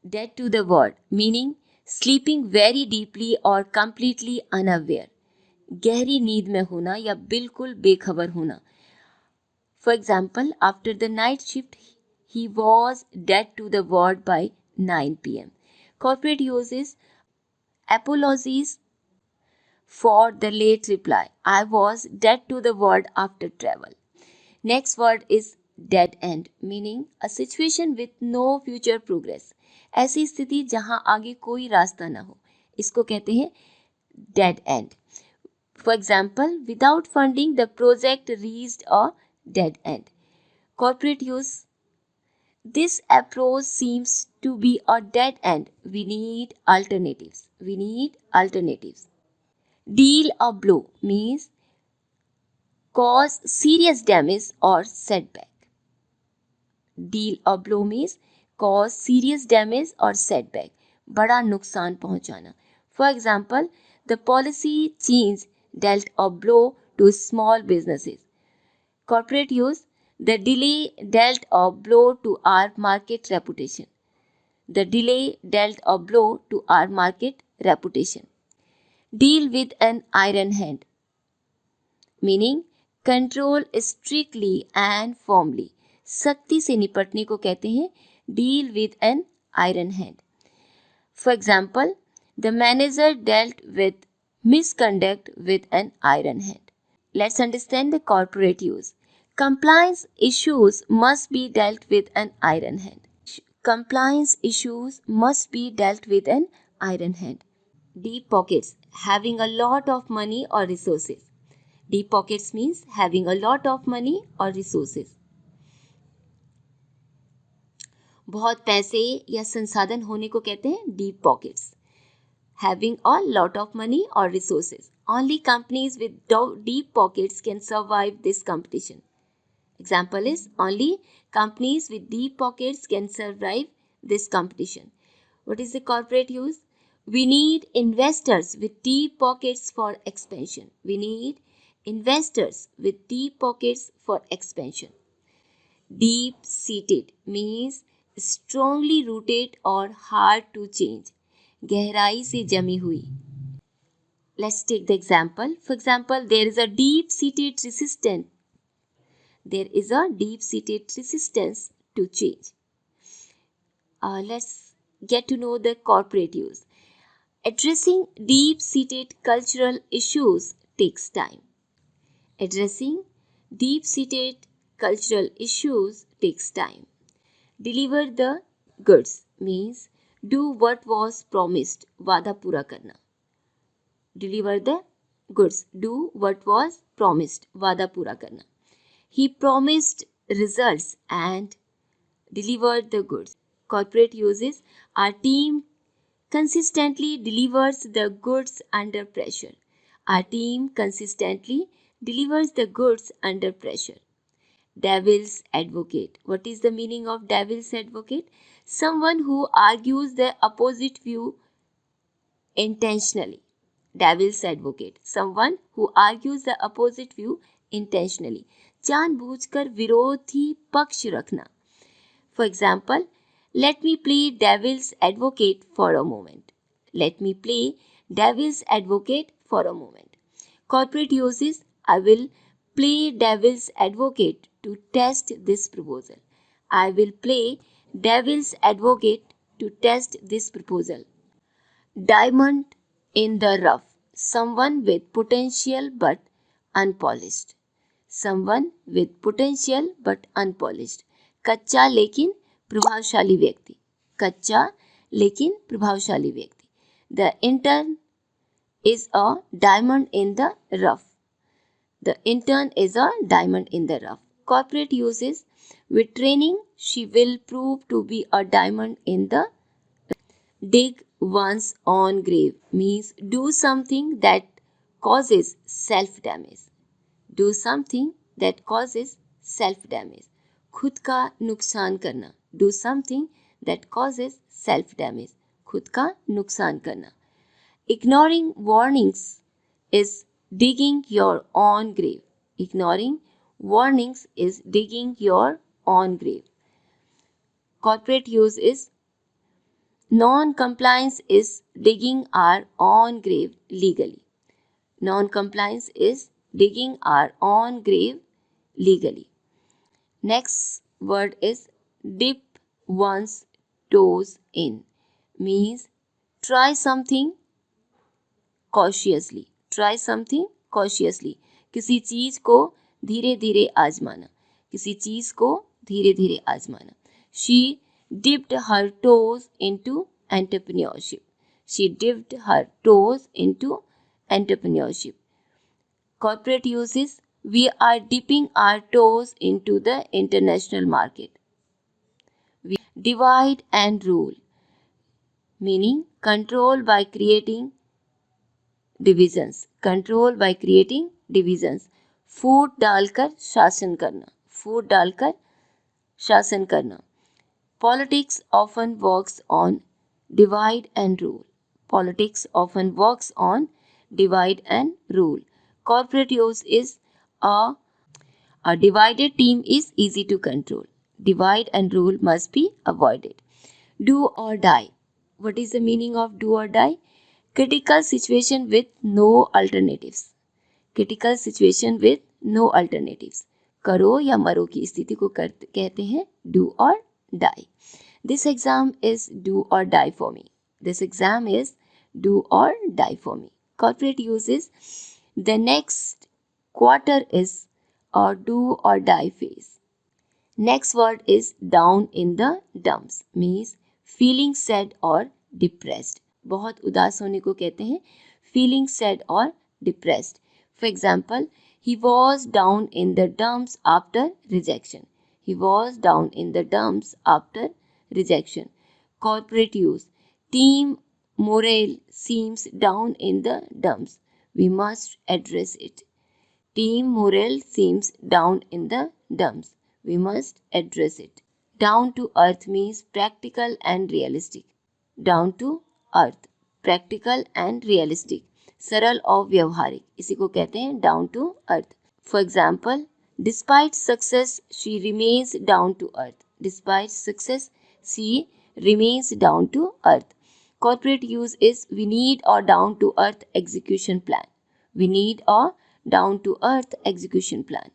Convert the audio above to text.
Dead to the world, meaning sleeping very deeply or completely unaware. गहरी नींद में होना या बिल्कुल बेखबर होना. For example, after the night shift, he was dead to the world by 9 p.m. Corporate uses apologies for the late reply. I was dead to the world after travel. Next word is dead end, meaning a situation with no future progress. ऐसी स्थिति जहां आगे कोई रास्ता ना हो, इसको कहते हैं dead end. For example, without funding, the project reached a dead end. Corporate use, this approach seems to be a dead end. We need alternatives. We need alternatives. Deal a blow means cause serious damage or setback. Deal a blow means cause serious damage or setback. बड़ा नुकसान पहुंचाना. For example, the policy change dealt a blow to small businesses. Corporate use, the delay dealt a blow to our market reputation. The delay dealt a blow to our market reputation. Deal with an iron hand, meaning control strictly and firmly. सख्ती से निपटने को कहते हैं deal with an iron hand. For example, the manager dealt with misconduct with an iron hand. Let's understand the corporate use. Compliance issues must be dealt with an iron hand. Compliance issues must be dealt with an iron hand. Deep pockets, having a lot of money or resources. Deep pockets means having a lot of money or resources. बहुत पैसे या संसाधन होने को कहते हैं deep pockets. Having a lot of money or resources. Only companies with deep pockets can survive this competition. Example is, only companies with deep pockets can survive this competition. What is the corporate use? We need investors with deep pockets for expansion. We need investors with deep pockets for expansion. Deep-seated means strongly rooted or hard to change. गहराई से जमी हुई. Let's take the example. For example, there is a deep-seated resistance. There is a deep-seated resistance to change. Let's get to know the corporate use. Addressing deep-seated cultural issues takes time. Addressing deep-seated cultural issues takes time. Deliver the goods means do what was promised. वादा पूरा करना. Deliver the goods. Do what was promised. वादा पूरा करना. He promised results and delivered the goods. Corporate uses, our team consistently delivers the goods under pressure. Our team consistently delivers the goods under pressure. Devil's advocate. What is the meaning of devil's advocate? Someone who argues the opposite view intentionally. Devil's advocate. Someone who argues the opposite view intentionally. जानबूझकर विरोधी पक्ष रखना. For example, let me play devil's advocate for a moment. Let me play devil's advocate for a moment. Corporate uses, I will play devil's advocate to test this proposal. I will play devil's advocate to test this proposal. Diamond in the rough. Someone with potential but unpolished. Someone with potential but unpolished. कच्चा लेकिन प्रभावशाली व्यक्ति. कच्चा लेकिन प्रभावशाली व्यक्ति. The intern is a diamond in the rough. The intern is a diamond in the rough. Corporate uses, with training, she will prove to be a diamond in the dig one's own grave means do something that causes self-damage. Do something that causes self-damage. खुद का नुकसान करना. Do something that causes self-damage. खुद का नुकसान करना. Ignoring warnings is digging your own grave. Ignoring warnings is digging your own grave. Corporate use is Non-compliance is digging our own grave legally. Non-compliance is digging our own grave legally. Next word is dip one's toes in. Means try something cautiously. Try something cautiously. किसी चीज को धीरे धीरे आजमाना. किसी चीज को धीरे धीरे आजमाना. She dipped her toes into entrepreneurship. She dipped her toes into entrepreneurship. Corporate uses, we are dipping our toes into the international market. Divide and rule, meaning control by creating divisions. Control by creating divisions. फूट डालकर शासन करना. फूट डालकर शासन करना. Politics often works on divide and rule. Politics often works on divide and rule. Corporate use is a divided team is easy to control. Divide and rule must be avoided. Do or die. What is the meaning of do or die? Critical situation with no alternatives. Critical situation with no alternatives. करो या मरो की स्थिति को कहते हैं do or die. This exam is do or die for me. This exam is do or die for me. Corporate uses, the next quarter is a do or die phase. Next word is down in the dumps. Means feeling sad or depressed. बहुत उदास होने को कहते हैं feeling sad or depressed. For example, he was down in the dumps after rejection. He was down in the dumps after rejection. Corporate use, team morale seems down in the dumps. We must address it. Team morale seems down in the dumps. We must address it. Down to earth means practical and realistic. Down to earth, practical and realistic. सरल और व्यवहारिक, इसी को कहते हैं down to earth. For example, despite success, she remains down to earth. Despite success, she remains down to earth. Corporate use is we need a down to earth execution plan. We need a down to earth execution plan.